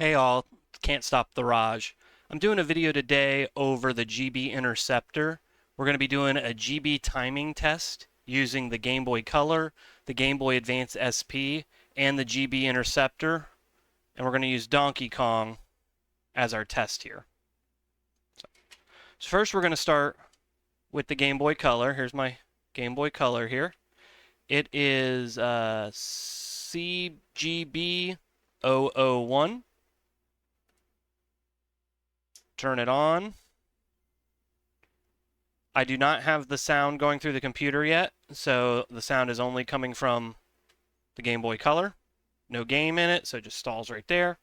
Hey all, can't stop the Raj. I'm doing a video today over the GB Interceptor. We're going to be doing a GB timing test using the Game Boy Color, the Game Boy Advance SP, and the GB Interceptor. And we're going to use Donkey Kong as our test here. So first we're going to start with the Game Boy Color. Here's my Game Boy Color here. It is CGB-001. Turn it on. I do not have the sound going through the computer yet, so the sound is only coming from the Game Boy Color. No game in it, so it just stalls right there.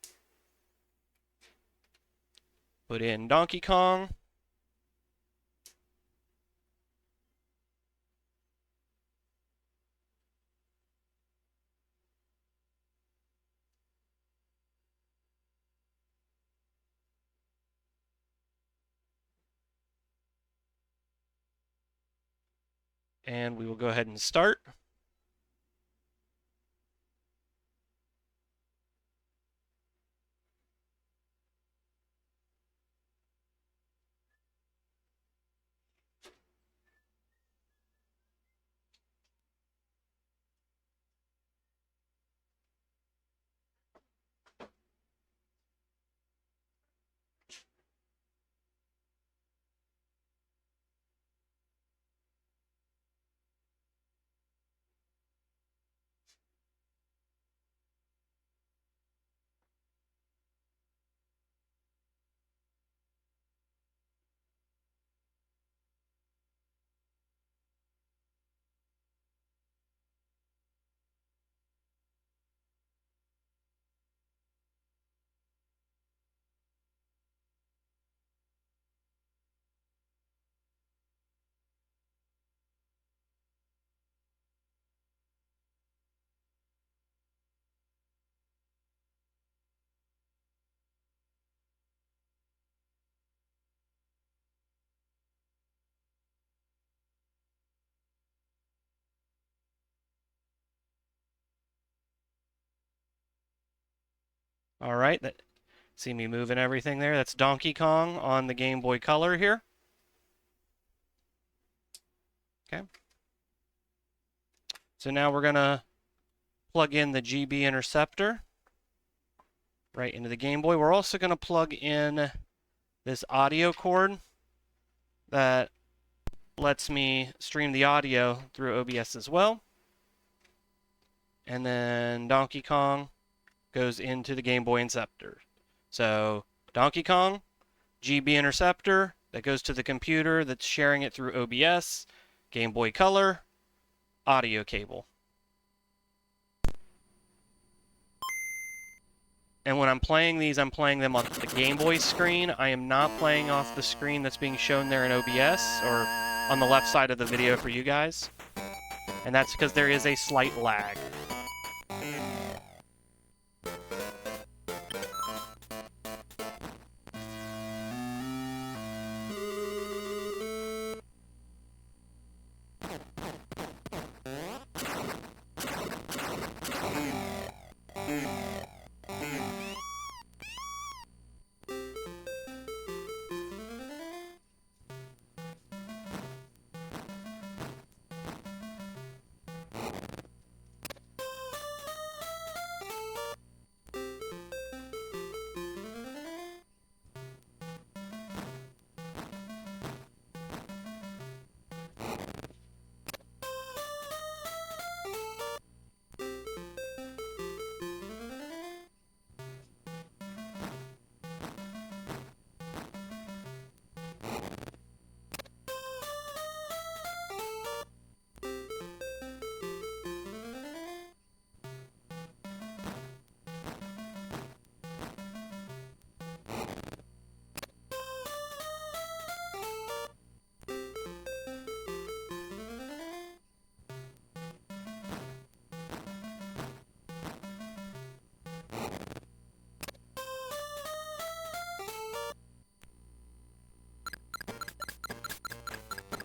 Put in Donkey Kong. And we will go ahead and start. All right, see me moving everything there. That's Donkey Kong on the Game Boy Color here. Okay. So now we're going to plug in the GB Interceptor right into the Game Boy. We're also going to plug in this audio cord that lets me stream the audio through OBS as well. And then Donkey Kong goes into the Game Boy Interceptor. So Donkey Kong, GB Interceptor, that goes to the computer that's sharing it through OBS, Game Boy Color, audio cable. And when I'm playing these, I'm playing them on the Game Boy screen. I am not playing off the screen that's being shown there in OBS or on the left side of the video for you guys. And that's because there is a slight lag.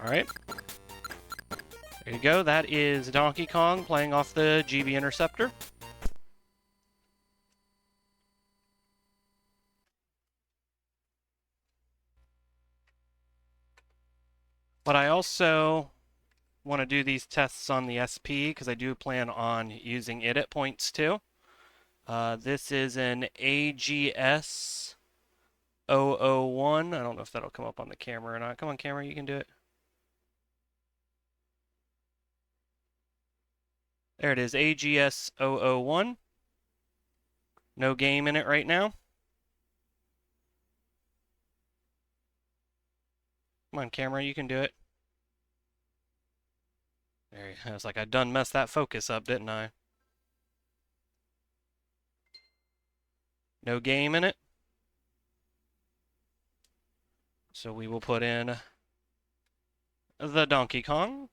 All right. There you go. That is Donkey Kong playing off the GB Interceptor. But I also want to do these tests on the SP because I do plan on using it at points too. This is an AGS-001. I don't know if that'll come up on the camera or not. Come on, camera, you can do it. There it is, AGS-001. No game in it right now. Come on, camera, you can do it. There, I was like, I done messed that focus up, didn't I? No game in it. So we will put in the Donkey Kong.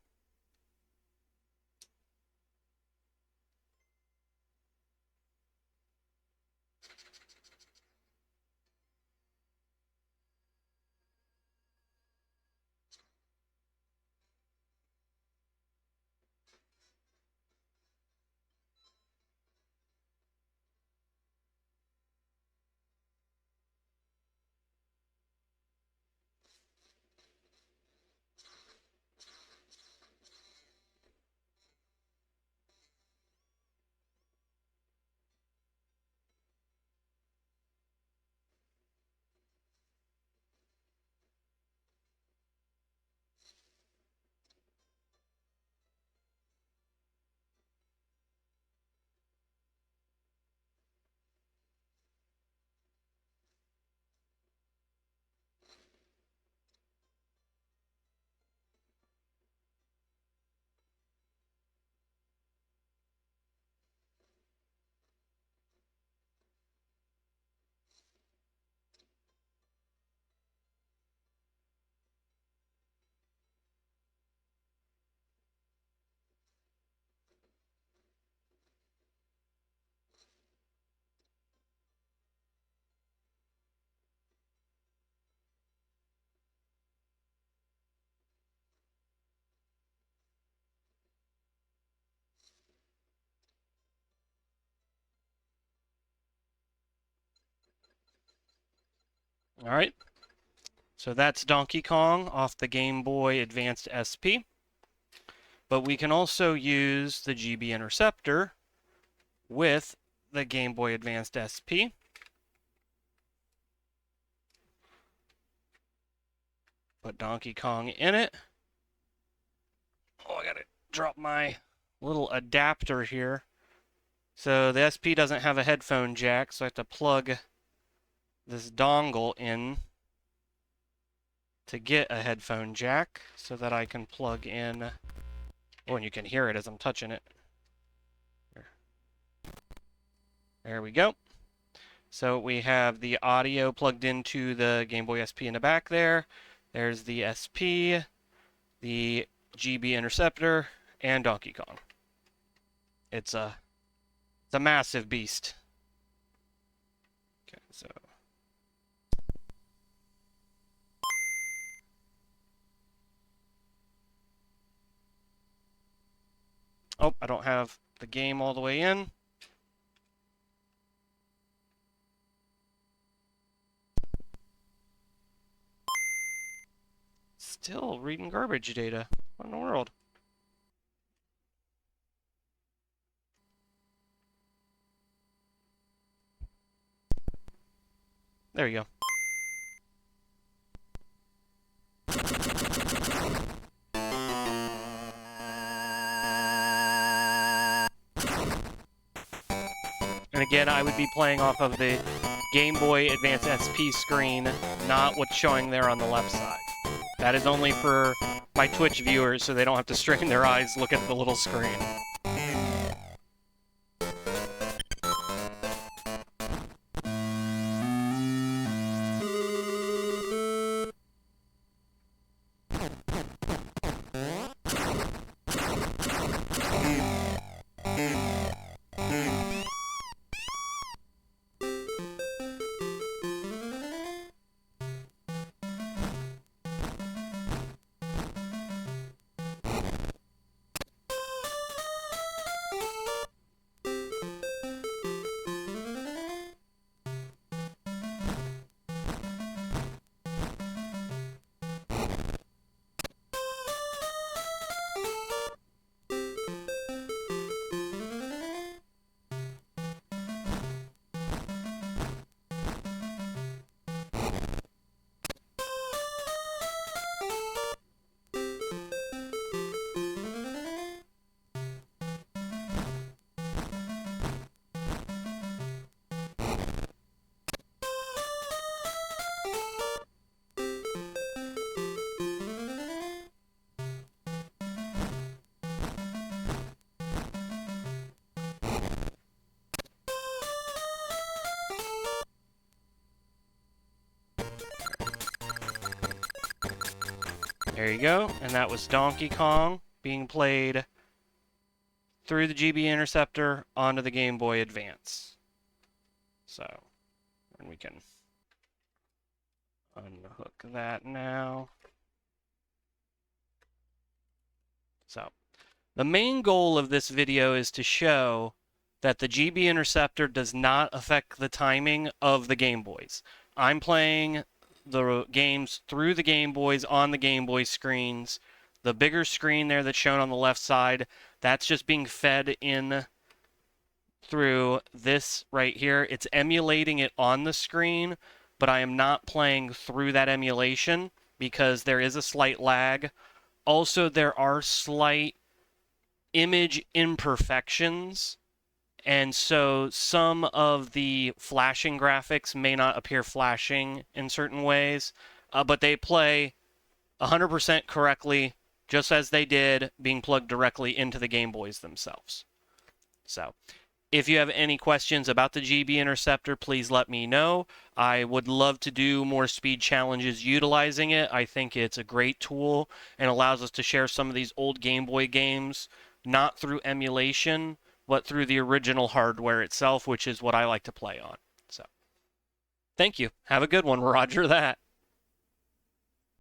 All right. So that's Donkey Kong off the Game Boy Advanced SP. But we can also use the GB Interceptor with the Game Boy Advanced SP. Put Donkey Kong in it. Oh, I gotta drop my little adapter here. So the SP doesn't have a headphone jack, so I have to plug this dongle in to get a headphone jack so that I can plug in. Oh, and you can hear it as I'm touching it. There we go. So we have the audio plugged into the Game Boy SP in the back there. There's the SP, the GB Interceptor, and Donkey Kong. It's a massive beast. Okay, so oh, I don't have the game all the way in. Still reading garbage data. What in the world? There you go. And again, I would be playing off of the Game Boy Advance SP screen, not what's showing there on the left side. That is only for my Twitch viewers, so they don't have to strain their eyes look at the little screen. There you go. And that was Donkey Kong being played through the GBA Interceptor onto the Game Boy Advance. So, and we can unhook that now. So, the main goal of this video is to show that the GBA Interceptor does not affect the timing of the Game Boys. I'm playing the games through the Game Boys on the Game Boy screens. The bigger screen there that's shown on the left side, that's just being fed in through this right here. It's emulating it on the screen, but I am not playing through that emulation because there is a slight lag. Also, there are slight image imperfections, and so some of the flashing graphics may not appear flashing in certain ways, but they play 100% correctly, just as they did being plugged directly into the Game Boys themselves. So, if you have any questions about the GBA Interceptor, please let me know. I would love to do more speed challenges utilizing it. I think it's a great tool and allows us to share some of these old Game Boy games, not through emulation, but through the original hardware itself, which is what I like to play on. So, thank you. Have a good one. Roger that.